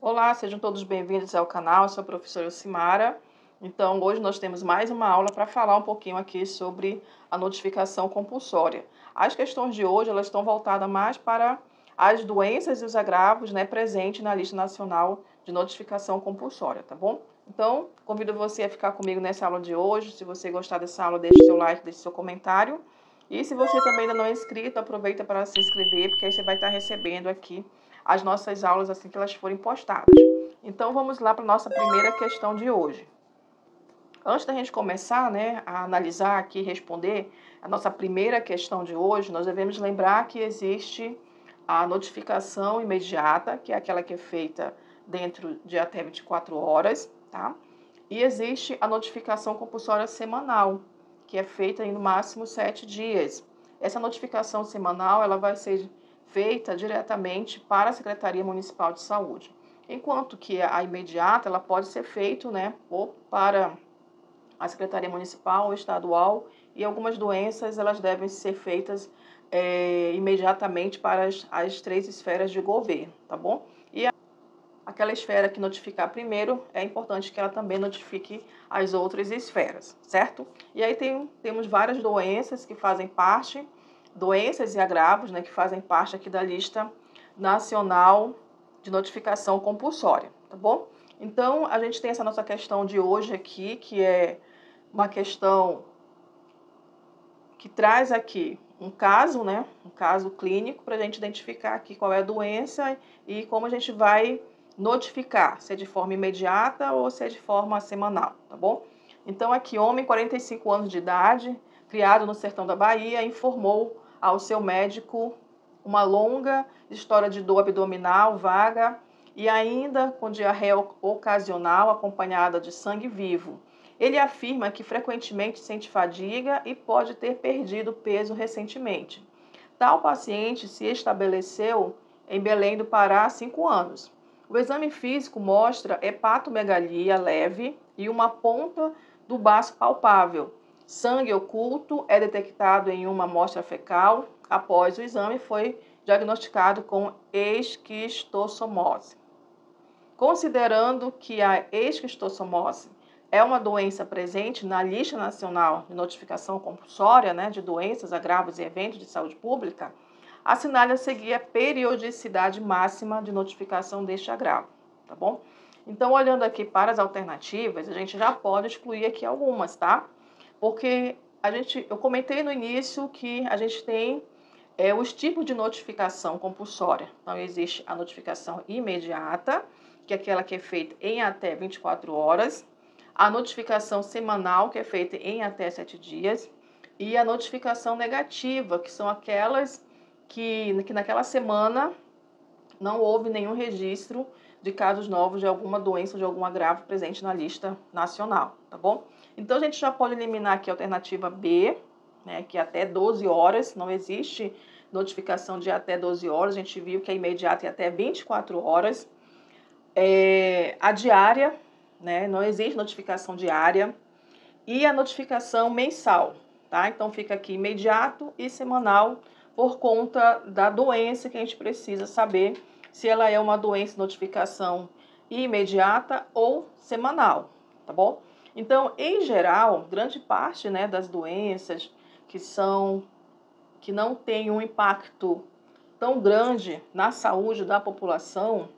Olá, sejam todos bem-vindos ao canal, eu sou a professora Simara. Então, hoje nós temos mais uma aula para falar um pouquinho aqui sobre a notificação compulsória. As questões de hoje, elas estão voltadas mais para as doenças e os agravos, presentes na lista nacional de notificação compulsória, tá bom? Então, convido você a ficar comigo nessa aula de hoje. Se você gostar dessa aula, deixe seu like, deixe seu comentário. E se você também ainda não é inscrito, aproveita para se inscrever, porque aí você vai estar recebendo aqui as nossas aulas assim que elas forem postadas. Então, vamos lá para a nossa primeira questão de hoje. Antes da gente começar, a analisar aqui e responder a nossa primeira questão de hoje, nós devemos lembrar que existe a notificação imediata, que é aquela que é feita dentro de até 24 horas, tá? E existe a notificação compulsória semanal, que é feita em no máximo 7 dias. Essa notificação semanal, ela vai ser feita diretamente para a Secretaria Municipal de Saúde. Enquanto que a imediata, ela pode ser feita, ou para a Secretaria Municipal ou Estadual, e algumas doenças, elas devem ser feitas imediatamente para as 3 esferas de governo, tá bom? E aquela esfera que notificar primeiro, é importante que ela também notifique as outras esferas, certo? E aí temos várias doenças que fazem parte, doenças e agravos, que fazem parte aqui da lista nacional de notificação compulsória, tá bom? Então, a gente tem essa nossa questão de hoje aqui, que é uma questão que traz aqui um caso, um caso clínico, para a gente identificar aqui qual é a doença e como a gente vai notificar, se é de forma imediata ou se é de forma semanal, tá bom? Então, aqui, homem, 45 anos de idade, criado no sertão da Bahia, informou ao seu médico uma longa história de dor abdominal vaga e ainda com diarreia ocasional acompanhada de sangue vivo. Ele afirma que frequentemente sente fadiga e pode ter perdido peso recentemente. Tal paciente se estabeleceu em Belém do Pará há 5 anos. O exame físico mostra hepatomegalia leve e uma ponta do baço palpável. Sangue oculto é detectado em uma amostra fecal. Após o exame, foi diagnosticado com esquistossomose. Considerando que a esquistossomose é uma doença presente na lista nacional de notificação compulsória, de doenças, agravos e eventos de saúde pública, assinale a seguir a periodicidade máxima de notificação deste agravo, tá bom? Então, olhando aqui para as alternativas, a gente já pode excluir aqui algumas, tá? Porque eu comentei no início que a gente tem os tipos de notificação compulsória. Então, existe a notificação imediata, que é aquela que é feita em até 24 horas, a notificação semanal, que é feita em até 7 dias, e a notificação negativa, que são aquelas que naquela semana não houve nenhum registro de casos novos de alguma doença ou de algum agravo presente na lista nacional, tá bom? Então, a gente já pode eliminar aqui a alternativa B, que é até 12 horas, não existe notificação de até 12 horas, a gente viu que é imediata e até 24 horas. A diária, não existe notificação diária, e a notificação mensal, tá? Então, fica aqui imediato e semanal, por conta da doença que a gente precisa saber se ela é uma doença de notificação imediata ou semanal, tá bom? Então, em geral, grande parte, das doenças que não têm um impacto tão grande na saúde da população,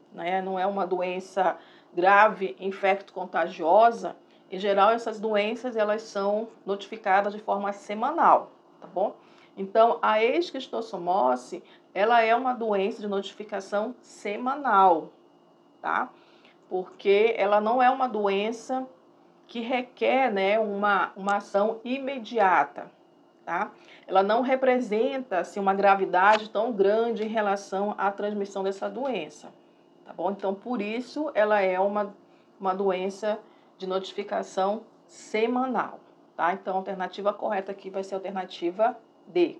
não é uma doença grave, infecto-contagiosa, em geral, essas doenças elas são notificadas de forma semanal, tá bom? Então, a esquistossomose, ela é uma doença de notificação semanal, tá? Porque ela não é uma doença que requer, uma ação imediata, tá? Ela não representa assim, uma gravidade tão grande em relação à transmissão dessa doença, tá bom? Então, por isso, ela é uma doença de notificação semanal, tá? Então, a alternativa correta aqui vai ser a alternativa D.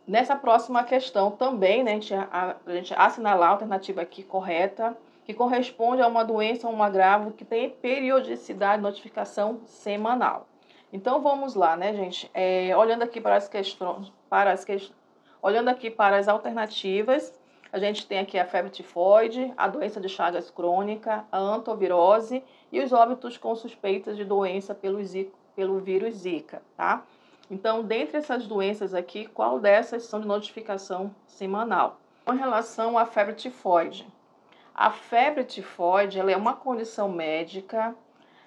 Nessa próxima questão também, a gente assinalar a alternativa aqui correta, que corresponde a uma doença ou um agravo que tem periodicidade de notificação semanal. Então, vamos lá, gente? Olhando aqui para as questões, olhando aqui para as alternativas, A gente tem aqui a febre tifoide, a doença de Chagas crônica, a antovirose e os óbitos com suspeitas de doença pelo vírus Zika, tá? Então, dentre essas doenças aqui, qual dessas são de notificação semanal? Com relação à febre tifoide. A febre tifoide ela é uma condição médica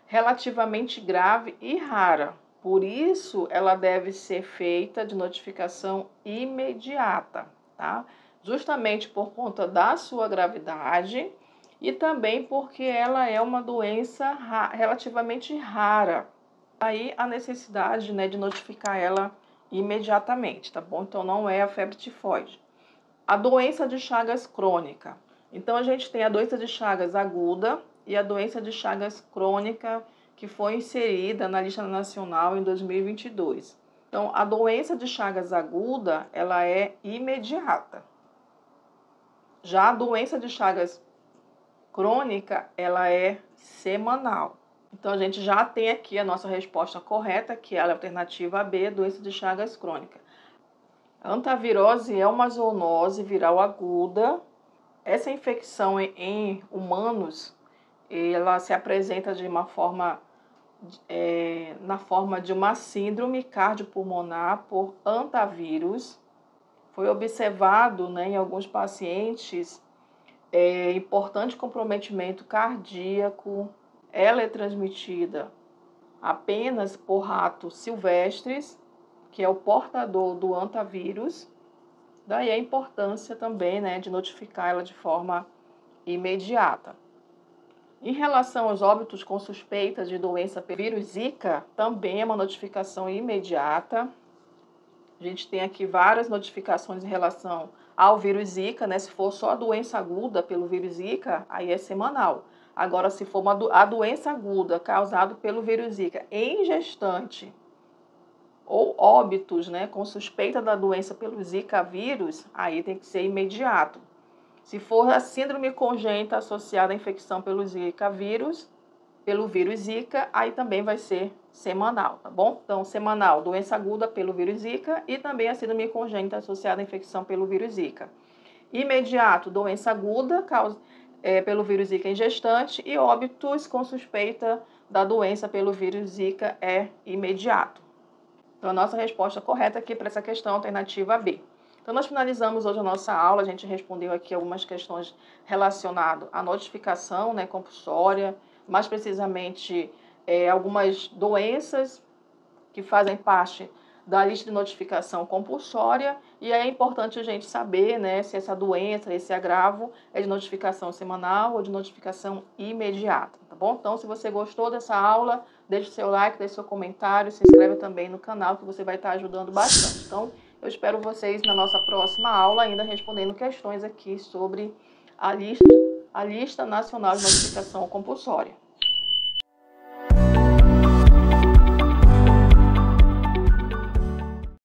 relativamente grave e rara. Por isso, ela deve ser feita de notificação imediata, tá? Justamente por conta da sua gravidade e também porque ela é uma doença relativamente rara. Aí a necessidade, né, de notificar ela imediatamente, tá bom? Então não é a febre tifoide. A doença de Chagas crônica. Então a gente tem a doença de Chagas aguda e a doença de Chagas crônica que foi inserida na lista nacional em 2022. Então a doença de Chagas aguda, ela é imediata. Já a doença de Chagas crônica, ela é semanal. Então, a gente já tem aqui a nossa resposta correta, que é a alternativa B, doença de Chagas crônica. A antavirose é uma zoonose viral aguda. Essa infecção em humanos, ela se apresenta de uma forma, na forma de uma síndrome cardiopulmonar por antavírus. Foi observado, né, em alguns pacientes importante comprometimento cardíaco. Ela é transmitida apenas por ratos silvestres, que é o portador do antavírus. Daí a importância também, né, de notificar ela de forma imediata. Em relação aos óbitos com suspeita de doença pelo vírus Zika, também é uma notificação imediata. A gente tem aqui várias notificações em relação ao vírus Zika, né? Se for só a doença aguda pelo vírus Zika, aí é semanal. Agora, se for a doença aguda causada pelo vírus Zika em gestante ou óbitos, né, com suspeita da doença pelo Zika vírus, aí tem que ser imediato. Se for a síndrome congênita associada à infecção pelo Zika vírus, pelo vírus Zika, aí também vai ser semanal, tá bom? Então, semanal, doença aguda pelo vírus Zika e também a síndrome congênita associada à infecção pelo vírus Zika. Imediato, doença aguda pelo vírus Zika em gestante e óbitos com suspeita da doença pelo vírus Zika é imediato. Então, a nossa resposta correta aqui para essa questão, alternativa B. Então, nós finalizamos hoje a nossa aula, a gente respondeu aqui algumas questões relacionadas à notificação, né, compulsória, mais precisamente algumas doenças que fazem parte da lista de notificação compulsória, e é importante a gente saber, né, se essa doença, esse agravo é de notificação semanal ou de notificação imediata, tá bom? Então, se você gostou dessa aula, deixe seu like, deixe seu comentário, se inscreve também no canal que você vai estar ajudando bastante. Então, eu espero vocês na nossa próxima aula, ainda respondendo questões aqui sobre a lista nacional de notificação compulsória.